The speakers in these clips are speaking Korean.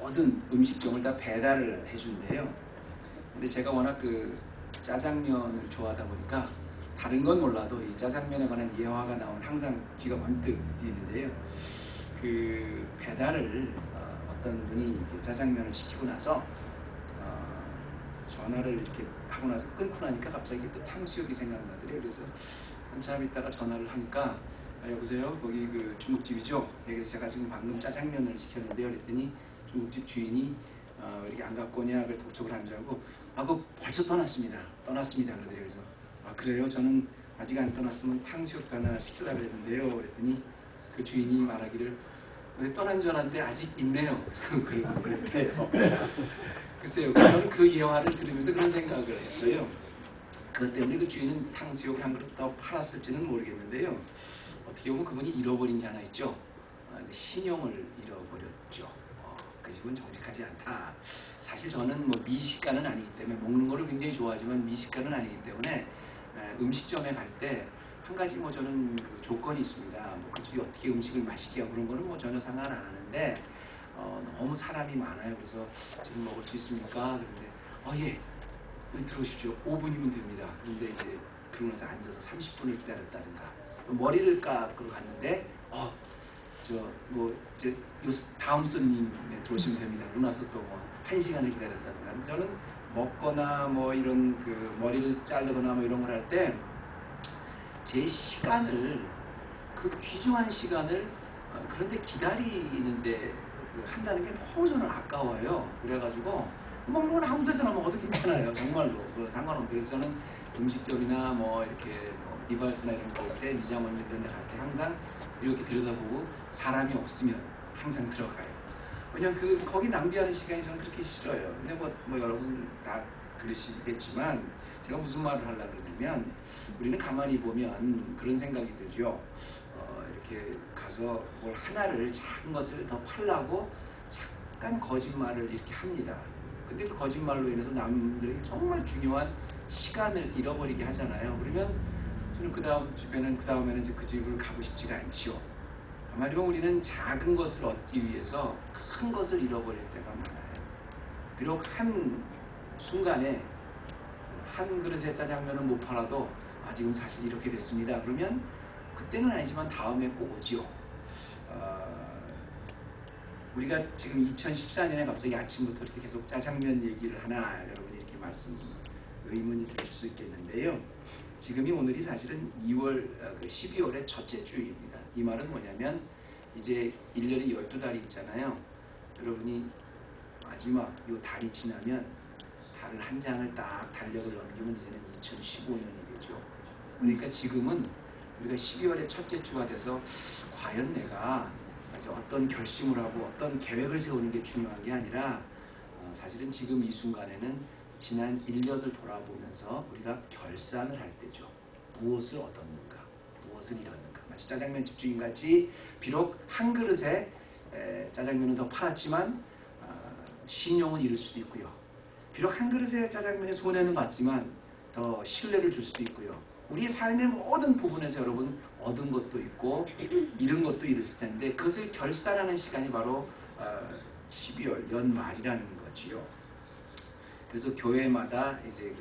모든 음식점을 다 배달을 해준대요. 근데 제가 워낙 그 짜장면을 좋아하다 보니까 다른 건 몰라도 이 짜장면에 관한 예화가 나오면 항상 귀가 번뜩 뛰는데요. 그 배달을 어떤 분이 짜장면을 시키고 나서 전화를 이렇게 하고 나서 끊고 나니까 갑자기 또 탕수육이 생각나더래요. 그래서 한참 있다가 전화를 하니까 여보세요? 거기 그 중국집이죠? 그래서 제가 지금 방금 짜장면을 시켰는데요. 그랬더니 중국집 주인이 왜 이렇게 안 갖고 오냐? 그 독촉을 한 줄 알고 그거 벌써 떠났습니다. 그러더래요. 그래서 그래요? 저는 아직 안 떠났으면 탕수육 하나 시키려고 그랬는데요. 그랬더니 그 주인이 말하기를 떠난 줄 알았는데 아직 있네요. 그랬대요. 글쎄요. 저는 그 예화를 들으면서 그런 생각을 했어요. 그것 때문에 그 주인은 탕수육을 한 그릇 더 팔았을지는 모르겠는데요. 어떻게 보면 그분이 잃어버린 게 하나 있죠. 신용을 잃어버렸죠. 그 집은 정직하지 않다. 사실 저는 뭐 미식가는 아니기 때문에 먹는 거를 굉장히 좋아하지만 미식가는 아니기 때문에 음식점에 갈 때 한 가지 뭐 저는 그 조건이 있습니다. 뭐 그 집이 어떻게 음식을 맛있게 하고 그런 거는 뭐 전혀 상관 안 하는데 너무 사람이 많아요. 그래서 지금 먹을 수 있습니까? 그런데 예. 여기 들어오십시오. 5분이면 됩니다. 그런데 이제 그러면서 앉아서 30분을 기다렸다든가 머리를 깎으러 갔는데 이제 다음 손님 들어오시면 됩니다. 그러고 나서 또 뭐 1시간을 기다렸다든가 저는 먹거나 뭐 이런 그 머리를 자르거나 뭐 이런 걸 할 때 제 시간을 그 귀중한 시간을 그런데 기다리는데 한다는 게 너무 저는 아까워요. 그래가지고 먹는 건 아무 데서나 먹어도 괜찮아요. 정말로 상관없어요. 그래서 저는 음식점이나 뭐 이렇게 리바이스나 이런 거 할 때 미장원 이런 데 갈 때 항상 이렇게 들여다보고 사람이 없으면 항상 들어가요. 왜냐면 거기 낭비하는 시간이 저는 그렇게 싫어요. 근데 뭐 여러분 다 그러시겠지만 제가 무슨 말을 하려고 그러냐면 우리는 가만히 보면 그런 생각이 들죠. 이렇게 가서 뭘 하나를 작은 것을 더 팔라고 잠깐 거짓말을 이렇게 합니다. 근데 그 거짓말로 인해서 남들이 정말 중요한 시간을 잃어버리게 하잖아요. 그러면 저는 그 다음에는 이제 그 집을 가고 싶지가 않지요. 한마디로 우리는 작은 것을 얻기 위해서 큰 것을 잃어버릴 때가 많아요. 비록 한 순간에 한 그릇의 짜장면을 못 팔아도 지금 사실 이렇게 됐습니다. 그러면 그때는 아니지만 다음에 꼭 오지요. 우리가 지금 2014년에 갑자기 아침부터 이렇게 계속 짜장면 얘기를 하나 여러분이 이렇게 의문이 들 수 있겠는데요. 지금이 오늘이 사실은 12월의 첫째 주입니다. 이 말은 뭐냐면 이제 1년이 12달이 있잖아요. 여러분이 마지막 이 달이 지나면 달 한 장을 딱 달력을 넘기면 이제는 2015년이 되죠. 그러니까 지금은 우리가 12월의 첫째 주가 돼서 과연 내가 어떤 결심을 하고 어떤 계획을 세우는 게 중요한 게 아니라 사실은 지금 이 순간에는 지난 1년을 돌아보면서 우리가 결산을 할 때죠. 무엇을 얻었는가, 무엇을 잃었는가. 마치 짜장면 집주인같이 비록 한 그릇에 짜장면은 더 팔았지만 신용은 잃을 수도 있고요. 비록 한 그릇의 짜장면에 손해는 봤지만 더 신뢰를 줄 수도 있고요. 우리 삶의 모든 부분에서 여러분 얻은 것도 있고 잃은 것도 있을 텐데 그것을 결산하는 시간이 바로 12월 연말이라는 거지요. 그래서 교회마다 이제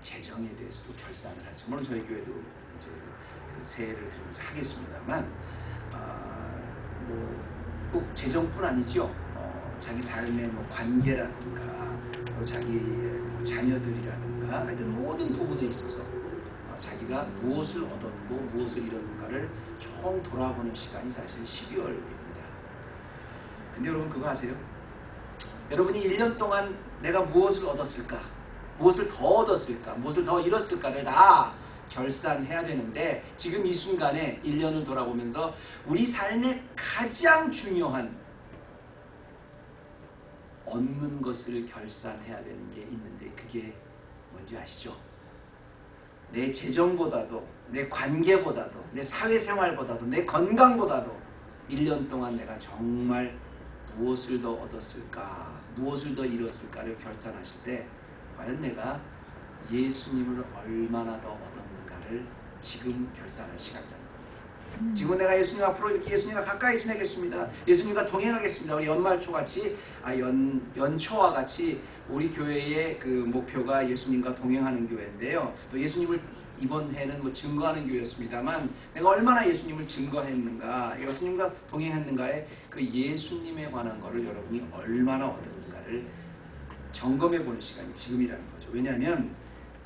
재정에 대해서도 결산을 하죠. 물론 저희 교회도 이제 새해를 들으면서 하겠습니다만 꼭 재정뿐 아니죠. 자기 삶의 관계라든가 또 자기 자녀들이라든가 하여튼 모든 부분에 있어서 자기가 무엇을 얻었고 무엇을 잃었는가를 총 돌아보는 시간이 사실 12월입니다. 근데 여러분 그거 아세요? 여러분이 1년 동안 내가 무엇을 얻었을까? 무엇을 더 얻었을까? 무엇을 더 잃었을까를 다 결산해야 되는데 지금 이 순간에 1년을 돌아보면서 우리 삶의 가장 중요한 얻는 것을 결산해야 되는 게 있는데 그게 뭔지 아시죠? 내 재정보다도 내 관계보다도 내 사회생활보다도 내 건강보다도 1년 동안 내가 정말 무엇을 더 얻었을까 무엇을 더 잃었을까를 결산하실 때 과연 내가 예수님을 얼마나 더 얻었는가를 지금 결산할 시간이라는 겁니다. 지금 내가 예수님 앞으로 이렇게 예수님과 가까이 지내겠습니다. 예수님과 동행하겠습니다. 우리 연말초같이 연초와 같이 우리 교회의 그 목표가 예수님과 동행하는 교회인데요. 또 예수님을 이번 해는 뭐 증거하는 교회였습니다만 내가 얼마나 예수님을 증거했는가, 예수님과 동행했는가에 그 예수님에 관한 거를 여러분이 얼마나 얻었는가를 점검해 보는 시간이 지금이라는 거죠. 왜냐하면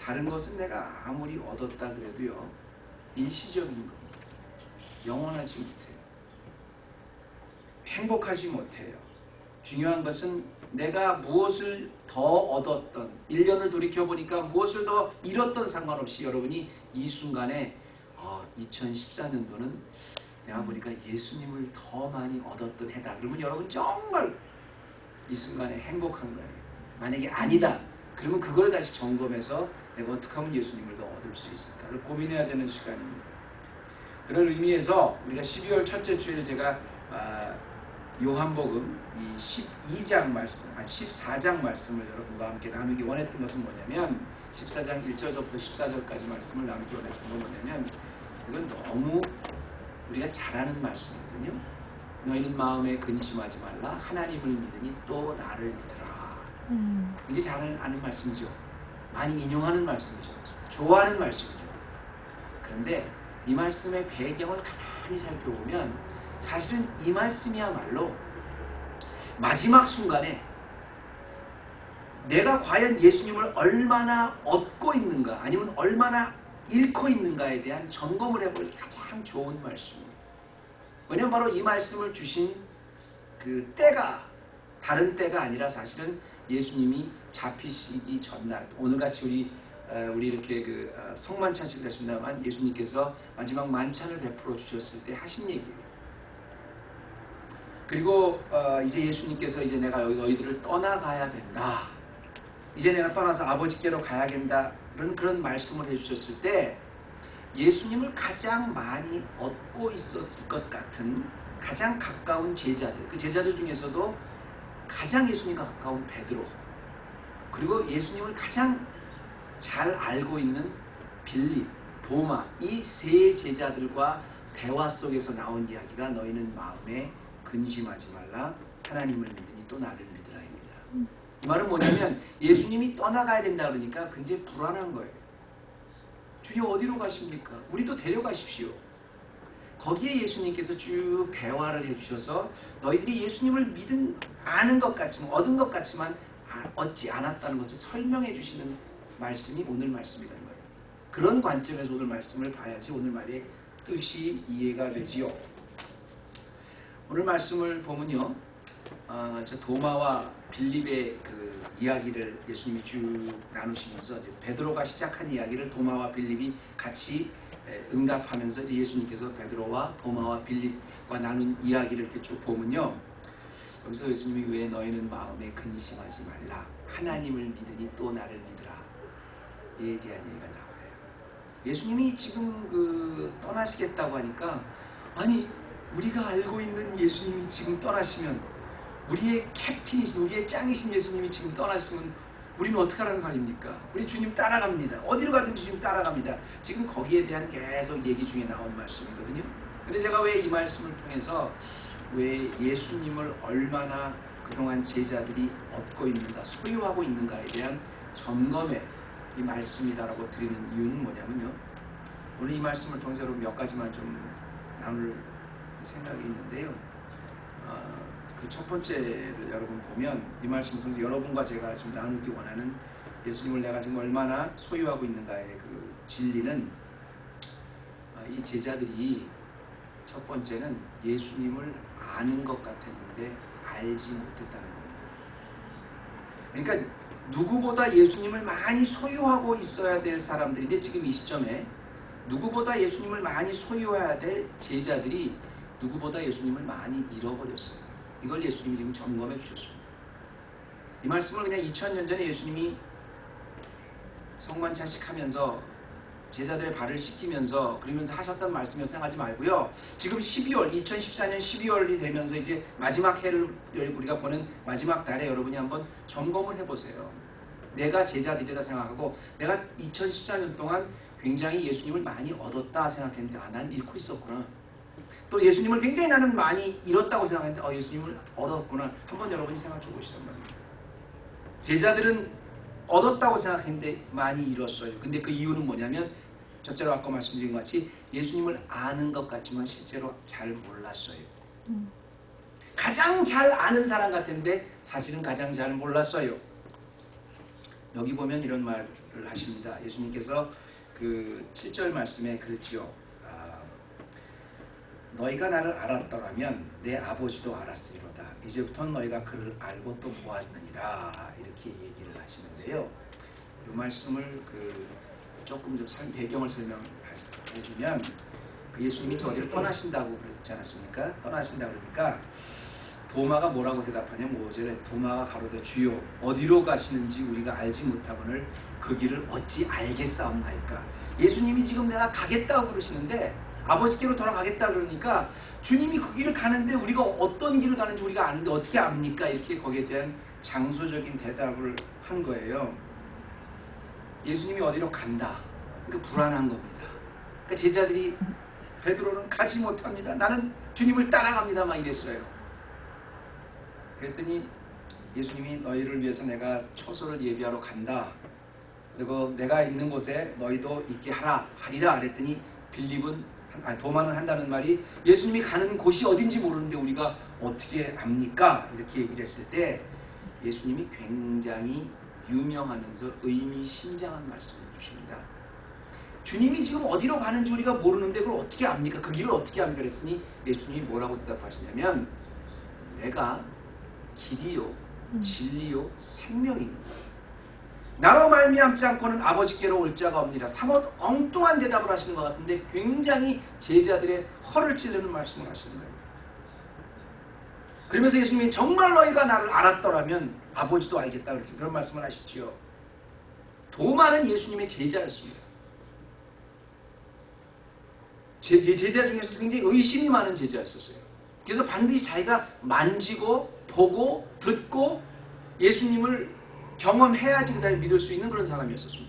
다른 것은 내가 아무리 얻었다 그래도요, 일시적인 겁니다. 영원하지 못해요. 행복하지 못해요. 중요한 것은 내가 무엇을 더 얻었던, 1년을 돌이켜보니까 무엇을 더 잃었던 상관없이 여러분이 이 순간에 2014년도는 내가 보니까 예수님을 더 많이 얻었던 해다. 그러면 여러분 정말 이 순간에 행복한 거예요. 만약에 아니다, 그러면 그걸 다시 점검해서 내가 어떻게 하면 예수님을 더 얻을 수 있을까를 고민해야 되는 시간입니다. 그런 의미에서 우리가 12월 첫째 주에 제가 요한복음 이 12장 말씀, 14장 말씀을 여러분과 함께 나누기 원했던 것은 뭐냐면 14장 1절부터 14절까지 말씀을 나누기 원했던 건 뭐냐면 이건 너무 우리가 잘 아는 말씀이거든요. 너희는 마음에 근심하지 말라. 하나님을 믿으니 또 나를 믿으라. 이게 잘 아는 말씀이죠. 많이 인용하는 말씀이죠. 좋아하는 말씀이죠. 그런데 이 말씀의 배경을 가만히 살펴보면 사실은 이 말씀이야말로 마지막 순간에 내가 과연 예수님을 얼마나 얻고 있는가 아니면 얼마나 잃고 있는가에 대한 점검을 해볼 가장 좋은 말씀입니다. 왜냐하면 바로 이 말씀을 주신 그 때가 다른 때가 아니라 사실은 예수님이 잡히시기 전날, 오늘같이 우리 이렇게 성만찬식 됐습니다만 예수님께서 마지막 만찬을 베풀어 주셨을 때 하신 얘기예요. 그리고 이제 예수님께서 이제 내가 너희들을 떠나가야 된다. 이제 내가 떠나서 아버지께로 가야 된다. 그런 말씀을 해주셨을 때 예수님을 가장 많이 얻고 있었을 것 같은 가장 가까운 제자들, 그 제자들 중에서도 가장 예수님과 가까운 베드로, 그리고 예수님을 가장 잘 알고 있는 빌립, 도마, 이 세 제자들과 대화 속에서 나온 이야기가 너희는 마음에 근심하지 말라. 하나님을 믿으니 또 나를 믿으라입니다. 이 말은 뭐냐면 예수님이 떠나가야 된다 그러니까 굉장히 불안한 거예요. 주님 어디로 가십니까? 우리도 데려가십시오. 거기에 예수님께서 쭉 대화를 해주셔서 너희들이 예수님을 아는 것 같지만 얻은 것 같지만 얻지 않았다는 것을 설명해 주시는 말씀이 오늘 말씀이라는 거예요. 그런 관점에서 오늘 말씀을 봐야지 오늘 말의 뜻이 이해가 되지요. 오늘 말씀을 보면요, 저 도마와 빌립의 그 이야기를 예수님이 쭉 나누시면서 베드로가 시작한 이야기를 도마와 빌립이 같이 응답하면서 이제 예수님께서 베드로와 도마와 빌립과 나눈 이야기를 이렇게 쭉 보면요, 여기서 예수님이 왜 너희는 마음에 근심하지 말라. 하나님을 믿으니 또 나를 믿으라. 이에 대한 얘기가 나와요. 예수님이 지금 떠나시겠다고 하니까 아니 우리가 알고 있는 예수님이 지금 떠나시면 우리의 캡틴이신 우리의 짱이신 예수님이 지금 떠나시면 우리는 어떻게 하라는 말입니까? 우리 주님 따라갑니다. 어디로 가든지 주님 따라갑니다. 지금 거기에 대한 계속 얘기 중에 나온 말씀이거든요. 근데 제가 왜 이 말씀을 통해서 왜 예수님을 얼마나 그동안 제자들이 얻고 있는가, 소유하고 있는가에 대한 점검의 이 말씀이다라고 드리는 이유는 뭐냐면요, 오늘 이 말씀을 통해서 여러분 몇 가지만 좀 나눌 생각이 있는데요. 그 첫 번째를 여러분 보면 이 말씀을 통해서 여러분과 제가 지금 나누기 원하는 예수님을 내가 지금 얼마나 소유하고 있는가의 그 진리는 이 제자들이 첫 번째는 예수님을 아는 것 같았는데 알지 못했다는 겁니다. 그러니까 누구보다 예수님을 많이 소유하고 있어야 될 사람들인데 지금 이 시점에 누구보다 예수님을 많이 소유해야 될 제자들이 누구보다 예수님을 많이 잃어버렸어요. 이걸 예수님이 지금 점검해 주셨습니다. 이 말씀을 그냥 2000년 전에 예수님이 성만찬식 하면서 제자들의 발을 씻기면서 그러면서 하셨던 말씀이라고 생각하지 말고요. 지금 2014년 12월이 되면서 이제 마지막 해를 우리가 보는 마지막 달에 여러분이 한번 점검을 해보세요. 내가 제자들이다 생각하고 내가 2014년 동안 굉장히 예수님을 많이 얻었다 생각했는데 난 잃고 있었구나. 또 예수님을 굉장히 나는 많이 잃었다고 생각했는데 예수님을 얻었구나. 한번 여러분이 생각해 보시단 말이에요. 제자들은 얻었다고 생각했는데 많이 잃었어요. 근데 그 이유는 뭐냐면 첫째로 아까 말씀드린 것 같이 예수님을 아는 것 같지만 실제로 잘 몰랐어요. 가장 잘 아는 사람 같은데 사실은 가장 잘 몰랐어요. 여기 보면 이런 말을 하십니다. 예수님께서 그 7절 말씀에 그랬죠. 너희가 나를 알았더라면 내 아버지도 알았으리로다. 이제부터는 너희가 그를 알고 또 보았느니라. 이렇게 얘기를 하시는데요. 이 말씀을 조금 더 배경을 설명해주면 예수님이 어디를 떠나신다고 그랬지 않았습니까? 떠나신다고 그러니까 도마가 뭐라고 대답하냐면 5절에 도마가 가로되 주여 어디로 가시는지 우리가 알지 못하거늘 그 길을 어찌 알겠사옵나이까. 예수님이 지금 내가 가겠다고 그러시는데 아버지께로 돌아가겠다 그러니까 주님이 그 길을 가는데 우리가 어떤 길을 가는지 우리가 아는데 어떻게 압니까? 이렇게 거기에 대한 장소적인 대답을 한 거예요. 예수님이 어디로 간다. 그러니까 불안한 겁니다. 그러니까 제자들이 베드로는 가지 못합니다. 나는 주님을 따라갑니다. 막 이랬어요. 그랬더니 예수님이 너희를 위해서 내가 처소를 예비하러 간다. 그리고 내가 있는 곳에 너희도 있게 하리라. 그랬더니 도마는 한다는 말이 예수님이 가는 곳이 어딘지 모르는데 우리가 어떻게 압니까? 이렇게 얘기를 했을 때 예수님이 굉장히 유명하면서 의미심장한 말씀을 주십니다. 주님이 지금 어디로 가는지 우리가 모르는데 그걸 어떻게 압니까? 그 길을 어떻게 압니까? 그랬더니 예수님이 뭐라고 대답하시냐면 내가 길이요 진리요 생명입니다. 나로 말미암지 않고는 아버지께로 올 자가 없느니라. 사뭇 엉뚱한 대답을 하시는 것 같은데 굉장히 제자들의 허를 찌르는 말씀을 하시는 거예요. 그러면서 예수님이 정말 너희가 나를 알았더라면 아버지도 알겠다 그런 말씀을 하시지요. 도마는 예수님의 제자였습니다. 제자 중에서 굉장히 의심이 많은 제자였었어요. 그래서 반드시 자기가 만지고 보고 듣고 예수님을 경험해야지 그 사람을 믿을 수 있는 그런 사람이었습니다.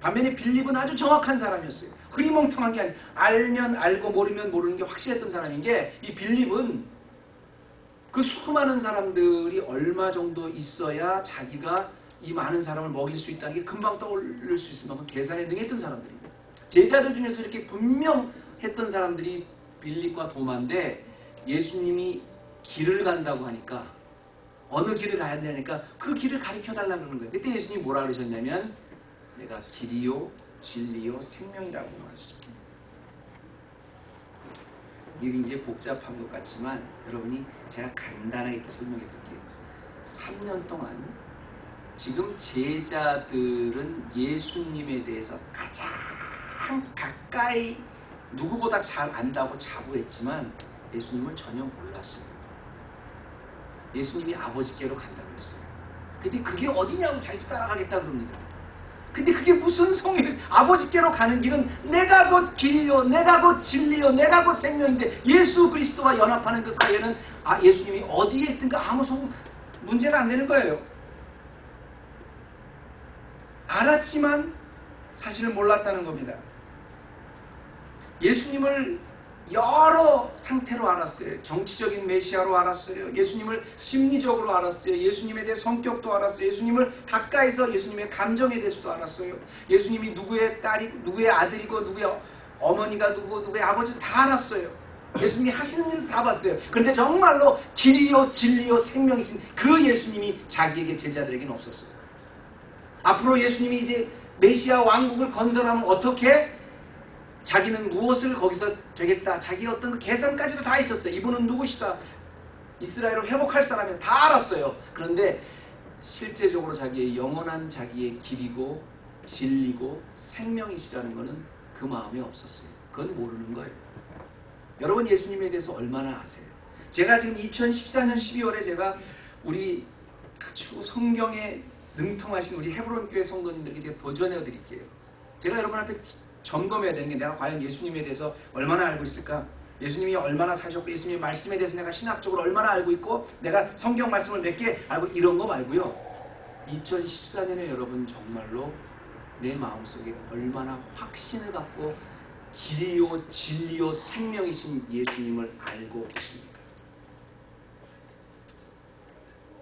반면에 빌립은 아주 정확한 사람이었어요. 흐리멍텅한 게 아니라 알면 알고 모르면 모르는 게 확실했던 사람인 게 이 빌립은 그 수많은 사람들이 얼마 정도 있어야 자기가 이 많은 사람을 먹일 수 있다는 게 금방 떠올릴 수 있을 만큼 계산에 능했던 사람들입니다. 제자들 중에서 이렇게 분명했던 사람들이 빌립과 도마인데 예수님이 길을 간다고 하니까 어느 길을 가야 되니까 그 길을 가르쳐달라고 그러는 거예요. 그때 예수님이 뭐라 그러셨냐면 내가 길이요 진리요 생명이라고 말했습니다. 이게 이제 복잡한 것 같지만 여러분이 제가 간단하게 설명해 드릴게요. 3년 동안 지금 제자들은 예수님에 대해서 가장 가까이 누구보다 잘 안다고 자부했지만 예수님은 전혀 몰랐어요. 예수님이 아버지께로 간다고 했어요. 근데 그게 어디냐고 자기도 따라가겠다 그럽니다. 근데 그게 무슨 성이 아버지께로 가는 길은 내가 곧 길이요 내가 곧 진리요 내가 곧 생명인데 예수 그리스도와 연합하는 그 사이에는 예수님이 어디에 있든가 아무 문제가 안 되는 거예요. 알았지만 사실은 몰랐다는 겁니다. 예수님을 여러 상태로 알았어요. 정치적인 메시아로 알았어요. 예수님을 심리적으로 알았어요. 예수님에 대해 성격도 알았어요. 예수님을 가까이서 예수님의 감정에 대해서도 알았어요. 예수님이 누구의 딸이 누구의 아들이고 누구의 어머니가 누구의 아버지 다 알았어요. 예수님이 하시는 일을 다 봤어요. 그런데 정말로 길이요 진리요 생명이신 그 예수님이 자기에게 제자들에게는 없었어요. 앞으로 예수님이 이제 메시아 왕국을 건설하면 어떻게 자기는 무엇을 거기서 되겠다. 자기 어떤 그 계산까지도 다 있었어요. 이분은 누구시다. 이스라엘을 회복할 사람이 다 알았어요. 그런데 실제적으로 자기의 영원한 자기의 길이고 진리고 생명이시라는 것은 그 마음에 없었어요. 그건 모르는 거예요. 여러분 예수님에 대해서 얼마나 아세요? 제가 지금 2014년 12월에 제가 우리 아주 성경에 능통하신 우리 헤브론 교회 성도님들에게 제가 도전해 드릴게요. 제가 여러분 앞에 점검해야 되는 게 내가 과연 예수님에 대해서 얼마나 알고 있을까? 예수님이 얼마나 사셨고 예수님의 말씀에 대해서 내가 신학적으로 얼마나 알고 있고 내가 성경 말씀을 몇 개 알고 이런 거 말고요. 2014년에 여러분 정말로 내 마음속에 얼마나 확신을 갖고 길이요 진리요 생명이신 예수님을 알고 계십니까?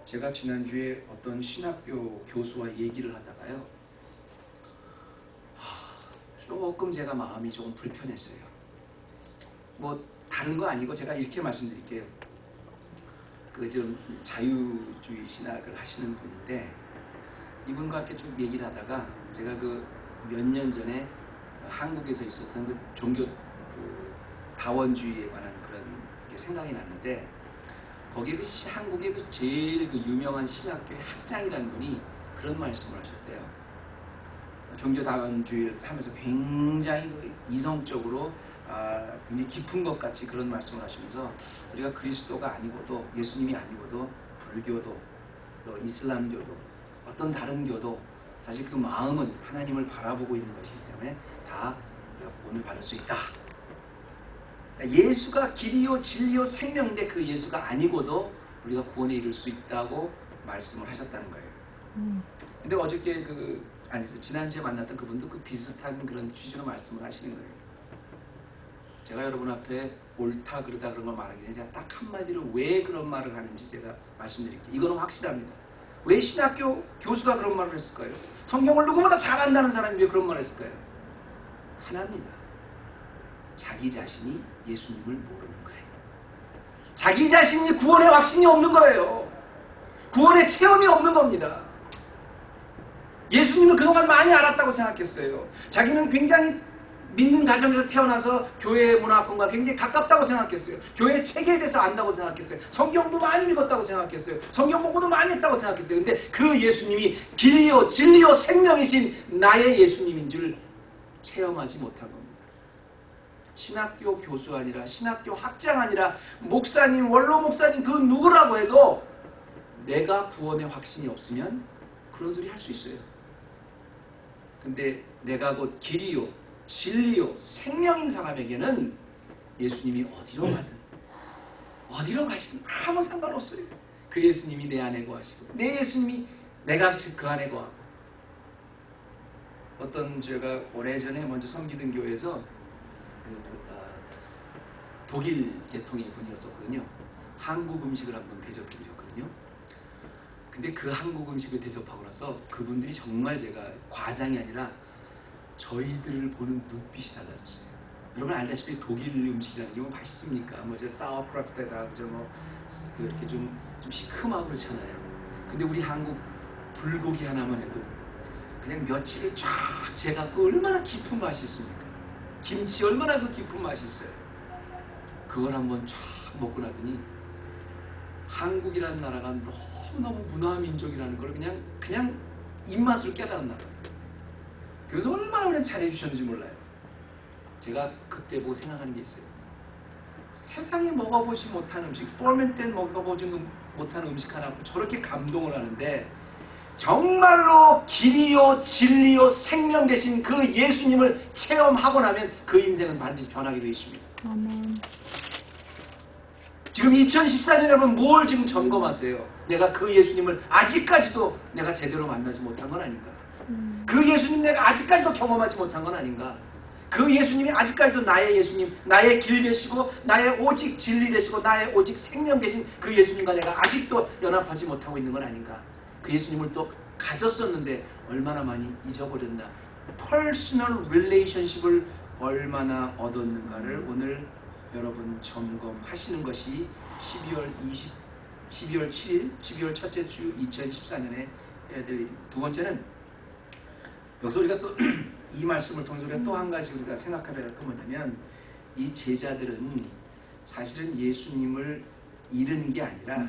제가 지난주에 어떤 신학교 교수와 얘기를 하다가요, 조금 제가 마음이 조금 불편했어요. 뭐 다른 거 아니고 제가 이렇게 말씀드릴게요. 그 좀 자유주의 신학을 하시는 분인데, 이분과 함께 좀 얘기를 하다가 제가 그 몇 년 전에 한국에서 있었던 그 종교 그 다원주의에 관한 그런 게 생각이 났는데, 거기에 그 한국의 그 제일 그 유명한 신학교의 학장이라는 분이 그런 말씀을 하셨대요. 종교다원주의를 하면서 굉장히 이성적으로 굉장히 깊은 것 같이 그런 말씀을 하시면서, 우리가 그리스도가 아니고도, 예수님이 아니고도 불교도 또 이슬람교도 어떤 다른 교도 사실 그 마음은 하나님을 바라보고 있는 것이기 때문에 다 우리가 구원을 받을 수 있다. 예수가 길이요 진리요 생명인데 그 예수가 아니고도 우리가 구원에 이룰 수 있다고 말씀을 하셨다는 거예요. 근데 어저께 지난주에 만났던 그분도 그 비슷한 그런 취지로 말씀을 하시는 거예요. 제가 여러분 앞에 옳다 그르다 그런 걸 말하기 전에 제가 딱 한마디로 왜 그런 말을 하는지 제가 말씀드릴게요. 이거는 확실합니다. 왜 신학교 교수가 그런 말을 했을까요? 성경을 누구보다 잘 안다는 사람이 왜 그런 말을 했을까요? 하나입니다. 자기 자신이 예수님을 모르는 거예요. 자기 자신이 구원의 확신이 없는 거예요. 구원의 체험이 없는 겁니다. 예수님을 그동안 많이 알았다고 생각했어요. 자기는 굉장히 믿는 가정에서 태어나서 교회 문화권과 굉장히 가깝다고 생각했어요. 교회 체계에 대해서 안다고 생각했어요. 성경도 많이 읽었다고 생각했어요. 성경 공부도 많이 했다고 생각했어요. 근데 그 예수님이 길이요 진리요 생명이신 나의 예수님인 줄 체험하지 못한 겁니다. 신학교 교수 아니라, 신학교 학장 아니라, 목사님, 원로 목사님 그 누구라고 해도 내가 구원의 확신이 없으면 그런 소리 할 수 있어요. 근데 내가 곧 길이요 진리요 생명인 사람에게는 예수님이 어디로 가든 어디로 가시든 아무 상관없어요. 그 예수님이 내 안에 거하시고 내 예수님이 내가 그 안에 거하고. 어떤 제가 오래전에 먼저 섬기던 교회에서 독일 계통의 분이었었거든요. 한국 음식을 한번 대접해 주셨거든요. 근데 그 한국 음식을 대접하고 나서 그분들이 정말 제가 과장이 아니라 저희들을 보는 눈빛이 달라졌어요. 여러분 알다시피 독일 음식이라는 게 뭐 맛있습니까? 뭐 이제 사워크라프트에다 그저 뭐 그렇게 좀 시큼하고 그렇잖아요. 근데 우리 한국 불고기 하나만 해도 그냥 며칠을 쫙 재갖고 얼마나 깊은 맛이 있습니까? 김치 얼마나 그 깊은 맛이 있어요. 그걸 한번 쫙 먹고 나더니 한국이라는 나라가 너무너무 문화민족이라는 걸 그냥 입맛으로 깨달은 나라예요. 그래서 얼마나 그냥 잘해주셨는지 몰라요. 제가 그때 보고 생각하는 게 있어요. 세상에 먹어보지 못한 음식, 포맨 먹어보지 못한 음식 하나 저렇게 감동을 하는데, 정말로 길이요 진리요 생명 되신 그 예수님을 체험하고 나면 그 인생은 반드시 변하게 되어 있습니다. 아멘. 지금 2014년 여러분 뭘 지금 점검하세요? 내가 그 예수님을 아직까지도 내가 제대로 만나지 못한 건 아닌가? 그 예수님 내가 아직까지도 경험하지 못한 건 아닌가? 그 예수님이 아직까지도 나의 예수님, 나의 길 되시고 나의 오직 진리 되시고 나의 오직 생명 되신 그 예수님과 내가 아직도 연합하지 못하고 있는 건 아닌가? 그 예수님을 또 가졌었는데 얼마나 많이 잊어버렸나? 퍼스널 릴레이션십을 얼마나 얻었는가를 오늘 여러분 점검하시는 것이 12월 7일, 12월 첫째 주 2014년에 해야 될 일. 두 번째는 여기서 우리가 또 이 말씀을 통해서 우리가 또 한 가지 우리가 생각해야 할 건 뭐냐면, 이 제자들은 사실은 예수님을 잃은 게 아니라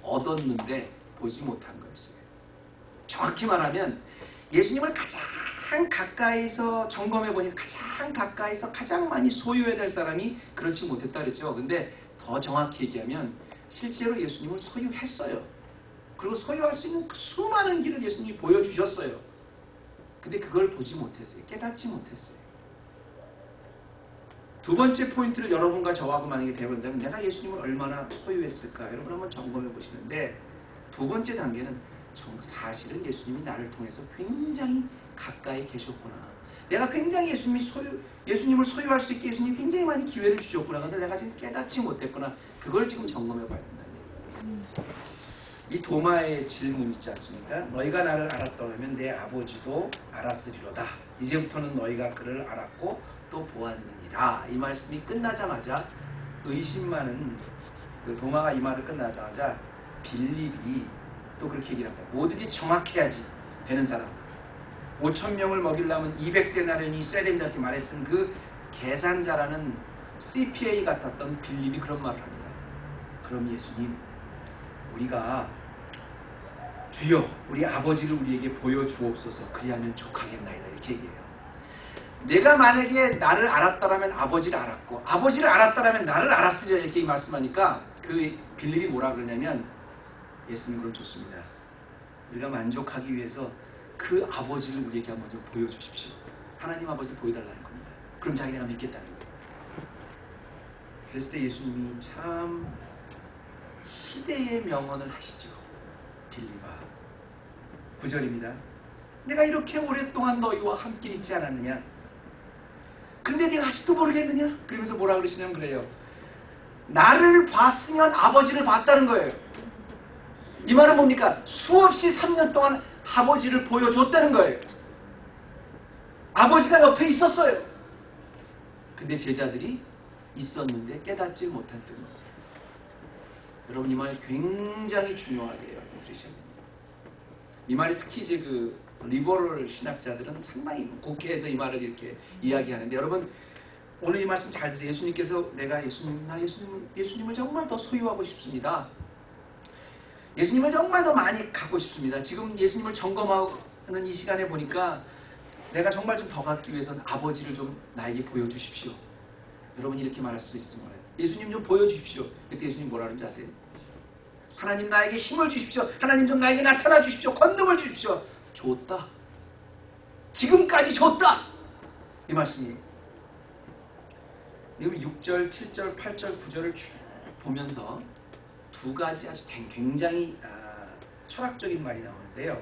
얻었는데 보지 못한 거였어요. 정확히 말하면 예수님을 가장 가까이서 점검해 보니 가장 가까이서 가장 많이 소유해야 될 사람이 그렇지 못했다 그랬죠. 근데 더 정확히 얘기하면 실제로 예수님을 소유했어요. 그리고 소유할 수 있는 수많은 길을 예수님이 보여주셨어요. 근데 그걸 보지 못했어요. 깨닫지 못했어요. 두 번째 포인트를 여러분과 저하고 만약에 배워본다면 내가 예수님을 얼마나 소유했을까 여러분 한번 점검해 보시는데, 두 번째 단계는 사실은 예수님이 나를 통해서 굉장히 가까이 계셨구나. 내가 굉장히 예수님을 소유할 수 있게 예수님이 굉장히 많이 기회를 주셨구나. 그런데 내가 지금 깨닫지 못했구나. 그걸 지금 점검해 봐야 된다는 얘기예요. 이 도마의 질문 있지 않습니까? 너희가 나를 알았더라면 내 아버지도 알았으리로다. 이제부터는 너희가 그를 알았고 또 보았느니라. 이 말씀이 끝나자마자 의심 많은 그 도마가 이 말을 끝나자마자 빌립이 또 그렇게 얘기를 합니다. 뭐든지 정확해야지 되는 사람. 5,000명을 먹이려면 200데나리온이 있어야 된다 이렇게 말했던 그 계산자라는 CPA 같았던 빌립이 그런 말을 합니다. 그럼 예수님, 우리가 주여 우리 아버지를 우리에게 보여주옵소서. 그리하면 족하겠나이다. 이렇게 얘기해요. 내가 만약에 나를 알았다라면 아버지를 알았고 아버지를 알았다라면 나를 알았으리라 이렇게 말씀하니까 그 빌립이 뭐라 그러냐면 예수님 그럼 좋습니다. 우리가 만족하기 위해서 그 아버지를 우리에게 한번 좀 보여주십시오. 하나님 아버지 보여달라는 겁니다. 그럼 자기네가 믿겠다는 거예요. 그랬을 때 예수님이 참 시대의 명언을 하시죠. 빌립아 9절입니다. 내가 이렇게 오랫동안 너희와 함께 있지 않았느냐? 근데 네가 아직도 모르겠느냐? 그러면서 뭐라 그러시냐면 그래요. 나를 봤으면 아버지를 봤다는 거예요. 이 말은 뭡니까? 수없이 3년 동안 아버지를 보여줬다는 거예요. 아버지가 옆에 있었어요. 근데 제자들이 있었는데 깨닫지 못했던 거예요. 여러분 이 말 굉장히 중요하게 들으셔야 됩니다. 이 말이 특히 이제 그 리버럴 신학자들은 상당히 곡해해서 이 말을 이렇게 이야기하는데 여러분 오늘 이 말씀 잘 들으세요. 예수님께서 내가 예수님을 정말 더 소유하고 싶습니다. 예수님을 정말 더 많이 갖고 싶습니다. 지금 예수님을 점검하는 이 시간에 보니까 내가 정말 좀 더 갖기 위해서는 아버지를 좀 나에게 보여주십시오. 여러분이 이렇게 말할 수도 있습니다. 예수님 좀 보여주십시오. 그때 예수님 뭐라 그러는지 아세요? 하나님 나에게 힘을 주십시오. 하나님 좀 나에게 나타나 주십시오. 권능을 주십시오. 줬다. 지금까지 줬다. 이 말씀이에요. 그리고 6절, 7절, 8절, 9절을 보면서 두 가지 아주 굉장히 철학적인 말이 나오는데요.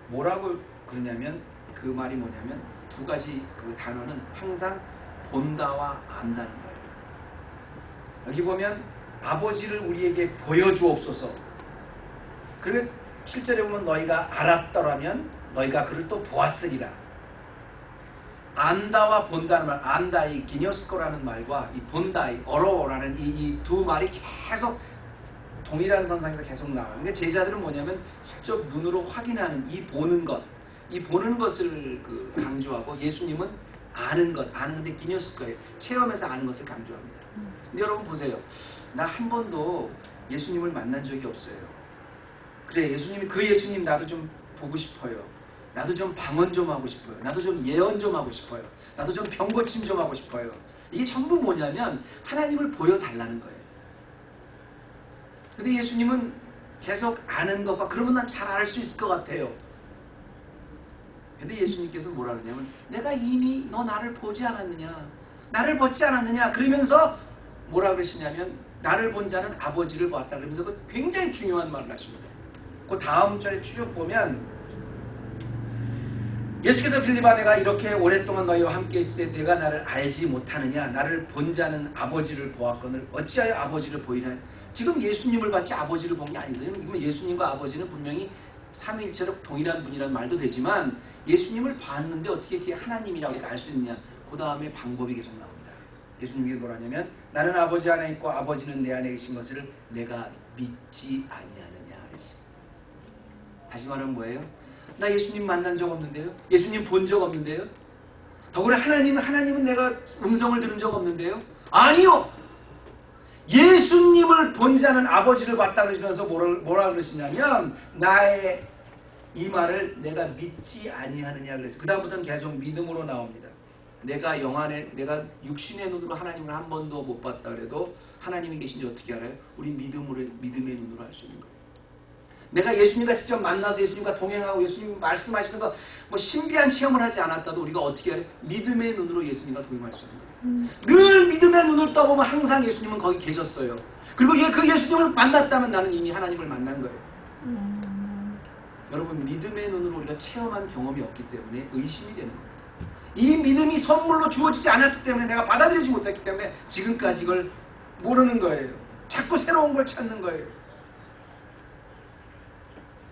뭐라고 그러냐면 그 말이 뭐냐면 두 가지 그 단어는 항상 본다와 안다는 거예요. 여기 보면 아버지를 우리에게 보여주옵소서. 그리고 7절에 보면 너희가 알았더라면 너희가 그를 또 보았으리라. 안다와 본다는 말, 안다이 기녀스코라는 말과 이 본다이 어로라는 이 두 말이 계속 동일한 선상에서 계속 나와요. 그러니까 제자들은 뭐냐면 직접 눈으로 확인하는 이 보는 것, 이 보는 것을 강조하고 예수님은 아는 것, 아는데 기녀스코예요. 체험해서 아는 것을 강조합니다. 근데 여러분 보세요. 나 한 번도 예수님을 만난 적이 없어요. 그래 예수님이 그 예수님 나도 좀 보고 싶어요. 나도 좀 방언 좀 하고 싶어요. 나도 좀 예언 좀 하고 싶어요. 나도 좀 병고침 좀 하고 싶어요. 이게 전부 뭐냐면 하나님을 보여달라는 거예요. 근데 예수님은 계속 아는 것과 그러면 난 잘 알 수 있을 것 같아요. 근데 예수님께서 뭐라 그러냐면 내가 이미 너 나를 보지 않았느냐? 나를 보지 않았느냐? 그러면서 뭐라 그러시냐면 나를 본 자는 아버지를 보았다. 그러면서 그 굉장히 중요한 말을 하십니다. 그 다음 절에 쭉 보면 예수께서 빌립아 내가 이렇게 오랫동안 너희와 함께 있을 때 내가 나를 알지 못하느냐? 나를 본 자는 아버지를 보았거늘 어찌하여 아버지를 보이냐? 지금 예수님을 봤지 아버지를 본 게 아니거든요. 지금 예수님과 아버지는 분명히 삼위일체로 동일한 분이라는 말도 되지만 예수님을 봤는데 어떻게 그게 하나님이라고 알 수 있느냐? 그 다음에 방법이 계속 나옵니다. 예수님이 뭐라냐면 나는 아버지 안에 있고 아버지는 내 안에 계신 것을 내가 믿지 아니하느냐 그랬어요. 다시 말하면 뭐예요? 나 예수님 만난 적 없는데요? 예수님 본 적 없는데요? 더구나 하나님은 내가 음성을 들은 적 없는데요? 아니요! 예수님을 본 자는 아버지를 봤다 그러시면서 뭐라 그러시냐면 나의 이 말을 내가 믿지 아니하느냐 그랬어요. 그 다음부터는 계속 믿음으로 나옵니다. 내가 육신의 눈으로 하나님을 한 번도 못 봤다 그래도 하나님이 계신지 어떻게 알아요? 우리 믿음의 눈으로 알 수 있는 거예요. 내가 예수님과 직접 만나서 예수님과 동행하고 예수님 말씀하시는 거 뭐 신비한 체험을 하지 않았다도 우리가 어떻게 해요? 믿음의 눈으로 예수님과 동행할 수 있는 거예요. 늘 믿음의 눈을 떠보면 항상 예수님은 거기 계셨어요. 그리고 그 예수님을 만났다면 나는 이미 하나님을 만난 거예요. 여러분 믿음의 눈으로 우리가 체험한 경험이 없기 때문에 의심이 되는 거예요. 이 믿음이 선물로 주어지지 않았기 때문에 내가 받아들이지 못했기 때문에 지금까지 이걸 모르는 거예요. 자꾸 새로운 걸 찾는 거예요.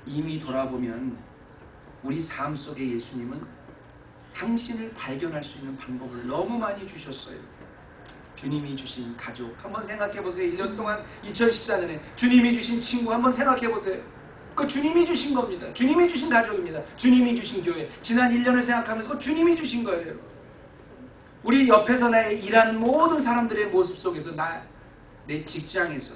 이미 돌아보면 우리 삶 속에 예수님은 당신을 발견할 수 있는 방법을 너무 많이 주셨어요. 주님이 주신 가족 한번 생각해 보세요. 1년 동안 2014년에 주님이 주신 친구 한번 생각해 보세요. 그 주님이 주신 겁니다. 주님이 주신 가족입니다. 주님이 주신 교회. 지난 1년을 생각하면서 그 주님이 주신 거예요. 우리 옆에서 나의 일하는 모든 사람들의 모습 속에서 내 직장에서,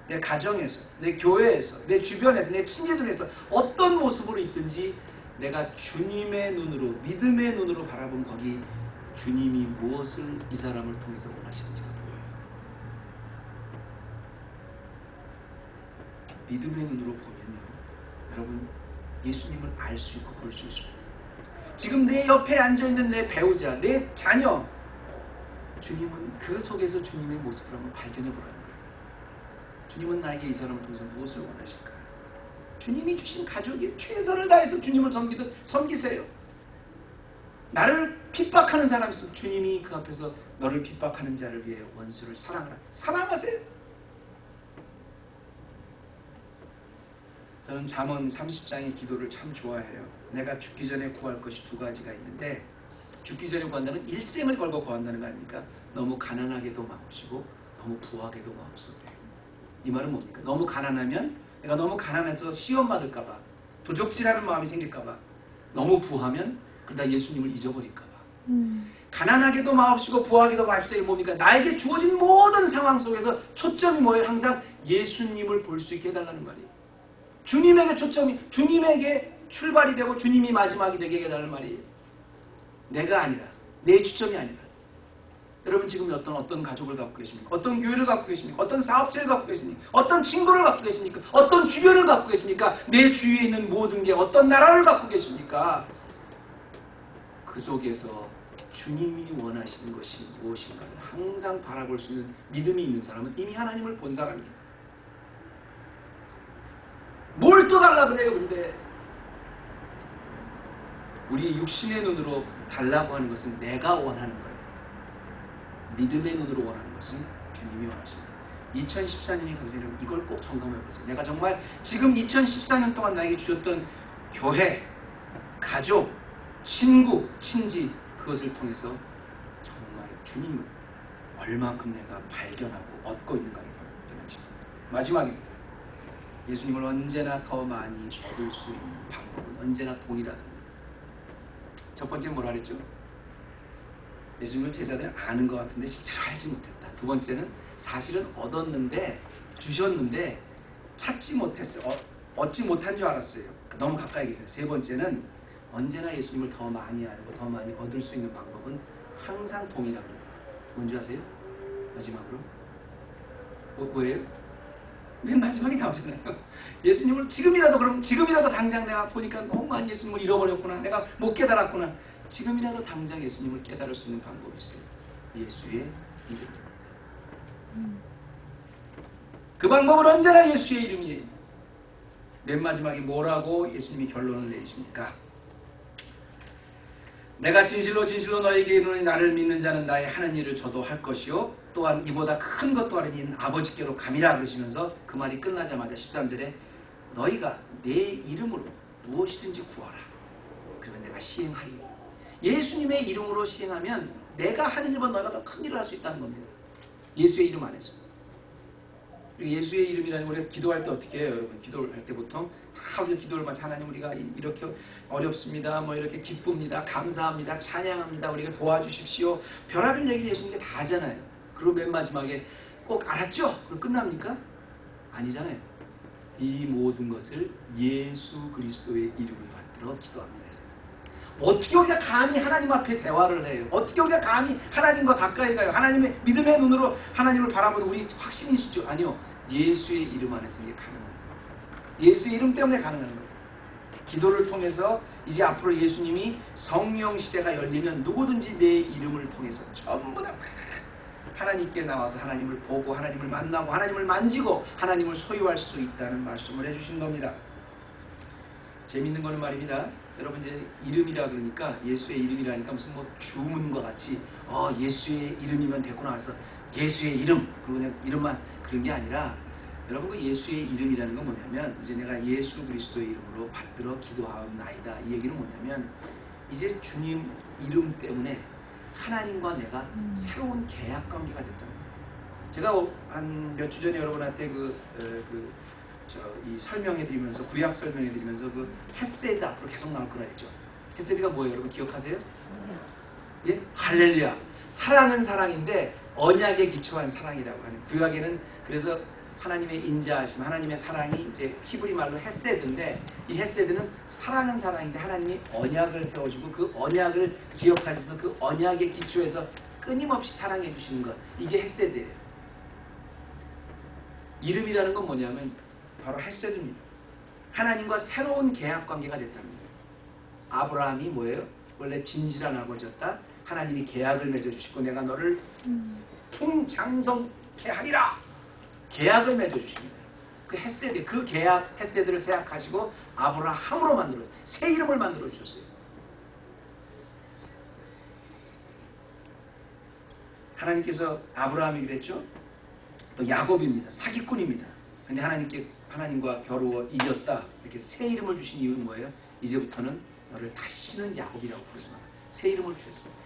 내 가정에서, 내 교회에서, 내 주변에서, 내 친지들에서 어떤 모습으로 있든지 내가 주님의 눈으로, 믿음의 눈으로 바라본 거기 주님이 무엇을 이 사람을 통해서 원하시는지가 보여요. 믿음의 눈으로 보면요, 여러분 예수님을 알 수 있고 볼 수 있습니다. 지금 내 옆에 앉아있는 내 배우자, 내 자녀, 주님은 그 속에서 주님의 모습을 한번 발견해 보라는 거예요. 주님은 나에게 이 사람을 통해서 무엇을 원하실까요? 주님이 주신 가족이 최선을 다해서 주님을 섬기듯 섬기세요. 나를 핍박하는 사람이 있어도 주님이 그 앞에서 너를 핍박하는 자를 위해 원수를 사랑하라. 사랑하세요. 저는 잠언 30장의 기도를 참 좋아해요. 내가 죽기 전에 구할 것이 두 가지가 있는데, 죽기 전에 구한다는 일생을 걸고 구한다는 거 아닙니까? 너무 가난하게도 마옵시고 너무 부하게도 마옵소서. 이 말은 뭡니까? 너무 가난하면 내가 너무 가난해서 시험 받을까봐, 도적질하는 마음이 생길까봐, 너무 부하면 그러다 예수님을 잊어버릴까봐. 가난하게도 마옵시고 부하게도 마옵시고 뭡니까? 나에게 주어진 모든 상황 속에서 초점이 뭐예요? 항상 예수님을 볼 수 있게 해달라는 말이에요. 주님에게 초점이, 주님에게 출발이 되고 주님이 마지막이 되게 해달라는 말이에요. 내가 아니라, 내 초점이 아니라. 여러분 지금 어떤 가족을 갖고 계십니까? 어떤 교회를 갖고 계십니까? 어떤 사업체를 갖고 계십니까? 어떤 친구를 갖고 계십니까? 어떤 주변을 갖고 계십니까? 내 주위에 있는 모든 게 어떤 나라를 갖고 계십니까? 그 속에서 주님이 원하시는 것이 무엇인가를 항상 바라볼 수 있는 믿음이 있는 사람은 이미 하나님을 본 사람입니다. 뭘 또 달라 그래요, 근데? 우리 육신의 눈으로 달라고 하는 것은 내가 원하는 거예요. 믿음의 눈으로 원하는 것은 주님이 원하십니다. 2014년이 선생님 이걸 꼭 점검해보세요. 내가 정말 지금 2014년 동안 나에게 주셨던 교회, 가족, 친구, 친지 그것을 통해서 정말 주님을 얼마큼 내가 발견하고 얻고 있는가를 발견하십니다. 마지막입니다. 예수님을 언제나 더 많이 얻을 수 있는 방법은 언제나 동일하다. 첫 번째 뭐라 그랬죠? 예수님을 제자들은 아는 것 같은데 실제로 알지 못했다. 두 번째는 사실은 얻었는데, 주셨는데 찾지 못했어요. 얻지 못한 줄 알았어요. 너무 가까이 계세요. 세 번째는 언제나 예수님을 더 많이 알고 더 많이 얻을 수 있는 방법은 항상 동일합니다. 뭔지 아세요? 마지막으로 뭐예요? 맨 마지막에 나오잖아요. 예수님을 지금이라도 당장 내가 보니까 너무 많이 예수님을 잃어버렸구나. 내가 못 깨달았구나. 지금이라도 당장 예수님을 깨달을 수 있는 방법이 있어요. 예수의 이름. 그 방법은 언제나 예수의 이름이에요. 맨 마지막에 뭐라고 예수님이 결론을 내리십니까? 내가 진실로 진실로 너에게 이르노니 나를 믿는 자는 나의 하는 일을 저도 할 것이요 또한 이보다 큰 것도 하는 이는 아버지께로 감이라 그러시면서 그 말이 끝나자마자 13절에 너희가 내 이름으로 무엇이든지 구하라. 그러면 내가 시행하리. 예수님의 이름으로 시행하면 내가 하는 일보다 너희가 더 큰 일을 할 수 있다는 겁니다. 예수의 이름 안에서. 예수의 이름이라는 우리가 기도할 때 어떻게 해요? 여러분 기도할 때 보통 다 우리가 기도를 마치 하나님 우리가 이렇게 어렵습니다. 뭐 이렇게 기쁩니다. 감사합니다. 찬양합니다. 우리가 도와주십시오. 별하별 얘기 예수님께 다 하잖아요. 그리고 맨 마지막에 꼭 알았죠? 그럼 끝납니까? 아니잖아요. 이 모든 것을 예수 그리스도의 이름을 받들어 기도합니다. 어떻게 우리가 감히 하나님 앞에 대화를 해요? 어떻게 우리가 감히 하나님과 가까이 가요? 하나님의 믿음의 눈으로 하나님을 바라보는 우리 확신이시죠? 아니요. 예수의 이름 안에서 이게 가능한 거예요. 예수의 이름 때문에 가능한 거예요. 기도를 통해서 이제 앞으로 예수님이 성령 시대가 열리면 누구든지 내 이름을 통해서 전부 다 하나님께 나와서 하나님을 보고 하나님을 만나고 하나님을 만지고 하나님을 소유할 수 있다는 말씀을 해주신 겁니다. 재밌는 거는 말입니다. 여러분 이제 이름이라 그러니까 예수의 이름이라니까 무슨 뭐 주문과 같이 예수의 이름이면 됐구나 해서 예수의 이름 그냥 이름만 그런 게 아니라 여러분 그 예수의 이름이라는 건 뭐냐면 이제 내가 예수 그리스도의 이름으로 받들어 기도하옵나이다 이 얘기는 뭐냐면 이제 주님 이름 때문에 하나님과 내가 새로운 계약 관계가 됐다는 거예요. 제가 한 몇 주 전에 여러분한테 이 설명해드리면서 구약 설명해드리면서 그 헤세드 앞으로 계속 나올 거라 했죠. 헤세드가 뭐예요? 여러분 기억하세요? 예? 할렐루야. 사랑은 사랑인데 언약에 기초한 사랑이라고 하는 구약에는 그래서 하나님의 인자하심, 하나님의 사랑이 이제 히브리 말로 헤세드인데 이 헤세드는 사랑은 사랑인데 하나님이 언약을 세워주고 그 언약을 기억하셔서 그 언약에 기초해서 끊임없이 사랑해 주시는 것 이게 헤세드예요. 이름이라는 건 뭐냐면 바로 헤세드입니다. 하나님과 새로운 계약 관계가 됐답니다. 아브라함이 뭐예요? 원래 진실한 아버지였다. 하나님이 계약을 맺어주시고 내가 너를 풍장성케 하리라. 계약을 맺어주십니다. 그 헤세드, 그 계약 헤세드를 생각하시고 아브라함으로 만들어 새 이름을 만들어 주셨어요. 하나님께서 아브라함이 그랬죠. 또 야곱입니다. 사기꾼입니다. 근데 하나님과 겨루어 이겼다. 이렇게 새 이름을 주신 이유는 뭐예요? 이제부터는 너를 다시는 야곱이라고 부르지 마. 새 이름을 주셨어요.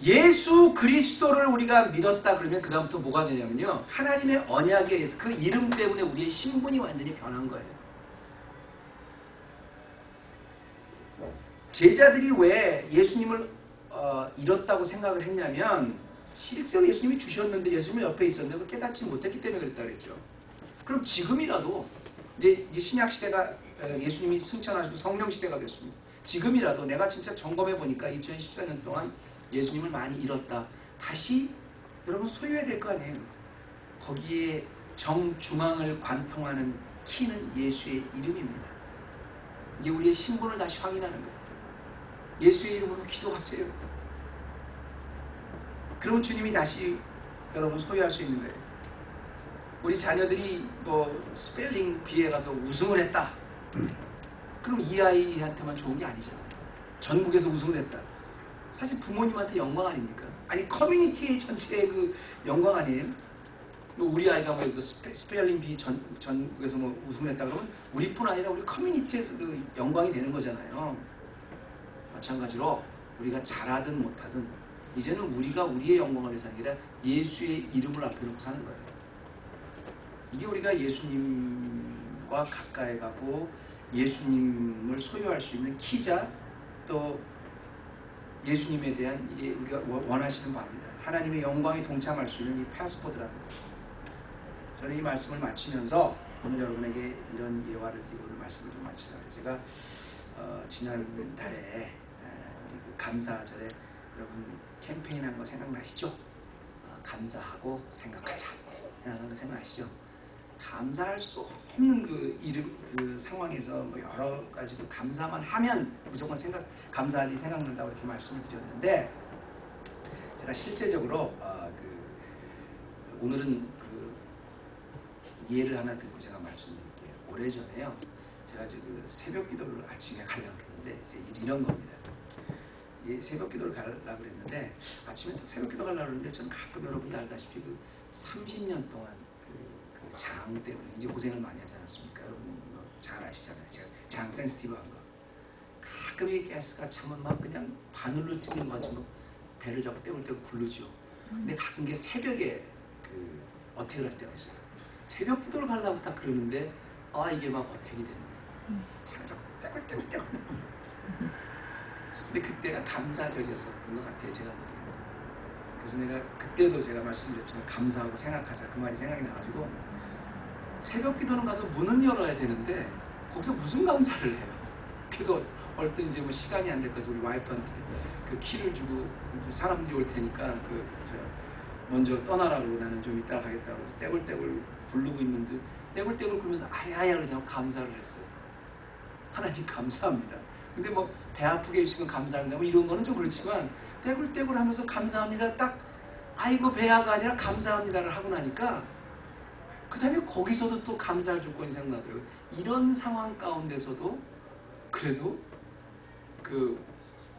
예수 그리스도를 우리가 믿었다 그러면 그 다음부터 뭐가 되냐면요. 하나님의 언약에 의해서 그 이름 때문에 우리의 신분이 완전히 변한 거예요. 제자들이 왜 예수님을 잃었다고 생각을 했냐면 실제로 예수님이 주셨는데 예수님이 옆에 있었는데 그걸 깨닫지 못했기 때문에 그랬다 그랬죠. 그럼 지금이라도 이제 신약 시대가 예수님이 승천하시고 성령 시대가 됐습니다. 지금이라도 내가 진짜 점검해 보니까 2014년 동안 예수님을 많이 잃었다. 다시 여러분 소유해야 될 거 아니에요. 거기에 정중앙을 관통하는 키는 예수의 이름입니다. 이게 우리의 신분을 다시 확인하는 거예요. 예수의 이름으로 기도하세요. 그럼 주님이 다시 여러분 소유할 수 있는 거예요. 우리 자녀들이 뭐 스펠링 비에 가서 우승을 했다. 그럼 이 아이한테만 좋은 게 아니잖아요. 전국에서 우승을 했다. 사실 부모님한테 영광 아닙니까? 아니 커뮤니티 전체의 그 영광 아니에요? 뭐 우리 아이가 뭐 스펠링 비 전국에서 뭐 우승을 했다 그러면 우리뿐 아니라 우리 커뮤니티에서 그 영광이 되는 거잖아요. 마찬가지로 우리가 잘하든 못하든 이제는 우리가 우리의 영광을 위해서 아니라 예수의 이름을 앞에 놓고 사는 거예요. 이게 우리가 예수님과 가까이 가고 예수님을 소유할 수 있는 키자 또 예수님에 대한 우리가 원하시는 바입니다. 하나님의 영광에 동참할 수 있는 이 패스포드라는 거죠. 저는 이 말씀을 마치면서 오늘 여러분에게 이런 예화를 드리고 오늘 말씀을 좀 마치려고 해요. 제가 지난달에 그 감사절에 여러분 캠페인한 거 생각나시죠? 감사하고 생각하자. 생각하는 거 생각나시죠? 감사할 수 없는 그 상황에서 뭐 여러 가지로 감사만 하면 무조건 감사하지 생각난다고 이렇게 말씀을 드렸는데 제가 실제적으로 오늘은 그 예를 하나 듣고 제가 말씀드릴게요. 오래전에요. 제가 그 새벽 기도를 아침에 가려고 했는데 일이 이런 겁니다. 새벽 기도를 가려고 했는데 아침에 새벽 기도 가려고 했는데 저는 가끔 여러분들 알다시피 그 30년 동안 그 장 때문에 이제 고생을 많이 하지 않았습니까? 여러분 잘 아시잖아요. 제가 장 센스티브한 거. 가끔 이 가스가 차면 막 그냥 바늘로 찌는 거 같이 배를 잡고 떼굴떼굴 굴르죠. 근데 가끔 게 새벽에 어택을 할 때가 있어요. 새벽 기도를 가려고 딱 그러는데 이게 막 어택이 되는 거예요. 차가 자꾸 떼굴떼굴 근데 그때가 감사적이었었던 것 같아요. 제가 그래서 내가 그때도 제가 말씀드렸지만 감사하고 생각하자 그 말이 생각이 나가지고 새벽 기도는 가서 문은 열어야 되는데 거기서 무슨 감사를 해요. 그래서 얼때 이제 뭐 시간이 안 될까서 우리 와이프한테 그 키를 주고 사람들이 올 테니까 먼저 떠나라고 나는 좀 이따 가겠다고 떼굴떼굴 부르고 있는데 떼굴떼굴 굴면서 아야야 그러자고 감사를 했어요. 하나님 감사합니다. 근데 뭐 배 아프게 해주시면 감사합니다. 뭐 이런 거는 좀 그렇지만 떼굴떼굴 하면서 감사합니다. 딱 아이고 배야가 아니라 감사합니다를 하고 나니까 그 다음에 거기서도 또 감사할 조건이 생각나더라고요. 이런 상황 가운데서도 그래도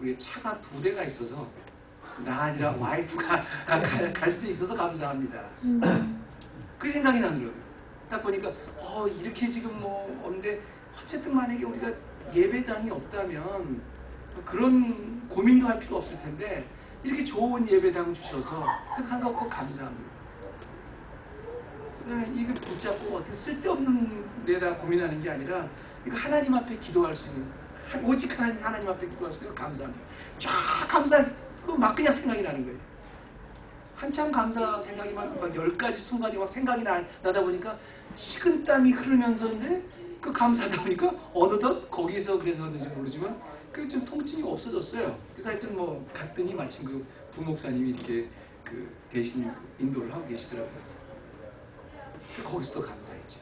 우리 차가 2대가 있어서 나 아니라 와이프가 갈 수 있어서 감사합니다. 그 생각이 나더라고요. 딱 보니까 이렇게 지금 없는데 어쨌든 만약에 우리가 예배당이 없다면 그런 고민도 할 필요 없을 텐데 이렇게 좋은 예배당 주셔서 한없고 감사합니다. 이거 붙잡고 어떻게 쓸데없는 데다 고민하는 게 아니라 이거 하나님 앞에 기도할 수 있는 오직 하나님 앞에 기도할 수 있는 감사합니다. 쫙 감사하고 막 그냥 생각이 나는 거예요. 한참 감사 생각이 막 10가지 순간이 막 생각이 나다 보니까 식은땀이 흐르면서인데 그 감사하다 보니까 어느덧 거기서 그래서는지 모르지만 그 좀 통증이 없어졌어요. 그래서 하여튼 갔더니 마침 그 부목사님이 이렇게 대신 인도를 하고 계시더라고요. 거기서 또 감사했죠.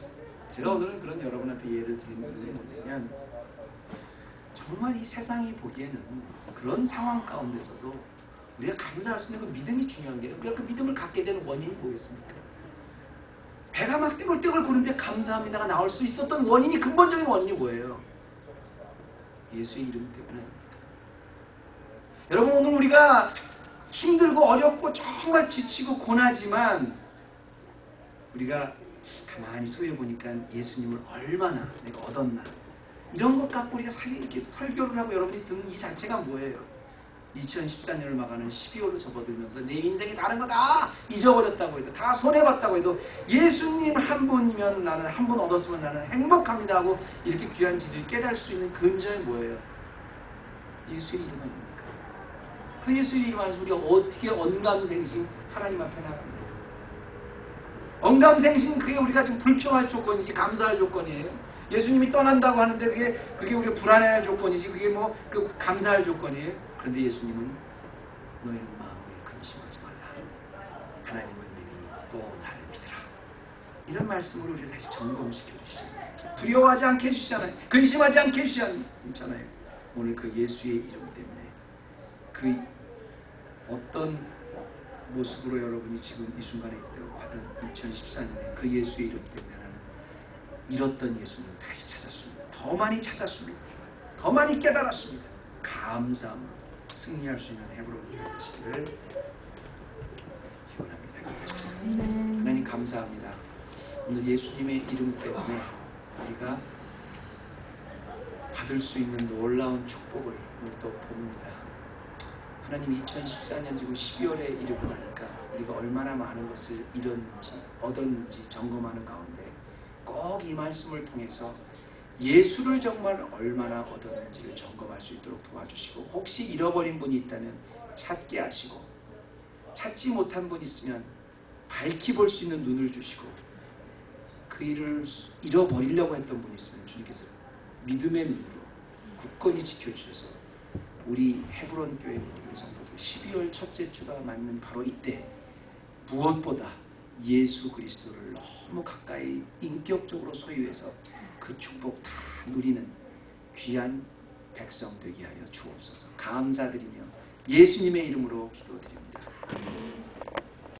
제가 오늘은 그런 여러분한테 예를 드리는 것은 뭐냐면 정말 이 세상이 보기에는 그런 상황 가운데서도 우리가 감사할 수 있는 그 믿음이 중요한 게 우리가 그 믿음을 갖게 되는 원인이 뭐겠습니까? 배가 막 떼굴떼굴 구는데 감사합니다가 나올 수 있었던 원인이 근본적인 원인이 뭐예요? 예수의 이름 때문에. 여러분 오늘 우리가 힘들고 어렵고 정말 지치고 고나지만 우리가 가만히 소해보니까 예수님을 얼마나 내가 얻었나 이런 것 갖고 우리가 이렇게 설교를 하고 여러분이 듣는 이 자체가 뭐예요? 2014년을 막아는 12월로 접어들면서 내 인생이 다른 거 다 잊어버렸다고 해도 다 손해봤다고 해도 예수님 한 분이면 나는 한 분 얻었으면 나는 행복합니다 하고 이렇게 귀한 진리를 깨달을 수 있는 근저에 뭐예요? 예수의 이름 아닙니까? 그 예수의 이름 안에서 우리가 어떻게 언감생심 하나님 앞에 나갑니까? 언감생심 그게 우리가 지금 불평할 조건이지 감사할 조건이에요. 예수님이 떠난다고 하는데 그게 우리가 불안해할 조건이지 그게 감사할 조건이에요. 그런데 예수님은 너희는 마음에 근심하지 말라. 하나님을 믿으니 또 나를 믿으라. 이런 말씀으로 우리를 다시 점검시켜 주시잖아요. 두려워하지 않게 해주시잖아요. 근심하지 않게 해주시잖아요. 오늘 그 예수의 이름 때문에 그 어떤 모습으로 여러분이 지금 이 순간에 받은 2014년에 그 예수의 이름 때문에 나는 잃었던 예수님을 다시 찾았습니다. 더 많이 찾았습니다. 더 많이 깨달았습니다. 감사함으로 승리할 수 있는 해부로 되시기를 기원합니다. 하나님 감사합니다. 오늘 예수님의 이름 때문에 우리가 받을 수 있는 놀라운 축복을 오늘 또 봅니다. 하나님 2014년 지금 12월에 이르고 나니까 우리가 얼마나 많은 것을 잃었는지 얻었는지 점검하는 가운데 꼭 이 말씀을 통해서 예수를 정말 얼마나 얻었는지를 점검할 수 있도록 도와주시고 혹시 잃어버린 분이 있다면 찾게 하시고 찾지 못한 분이 있으면 밝히 볼 수 있는 눈을 주시고 그 일을 잃어버리려고 했던 분이 있으면 주님께서 믿음의 눈으로 굳건히 지켜주셔서 우리 헤브론 교회 우리 성도들 12월 첫째 주가 맞는 바로 이때 무엇보다 예수 그리스도를 너무 가까이 인격적으로 소유해서 그 축복 다 누리는 귀한 백성 되게 하여 주옵소서. 감사드리며 예수님의 이름으로 기도드립니다.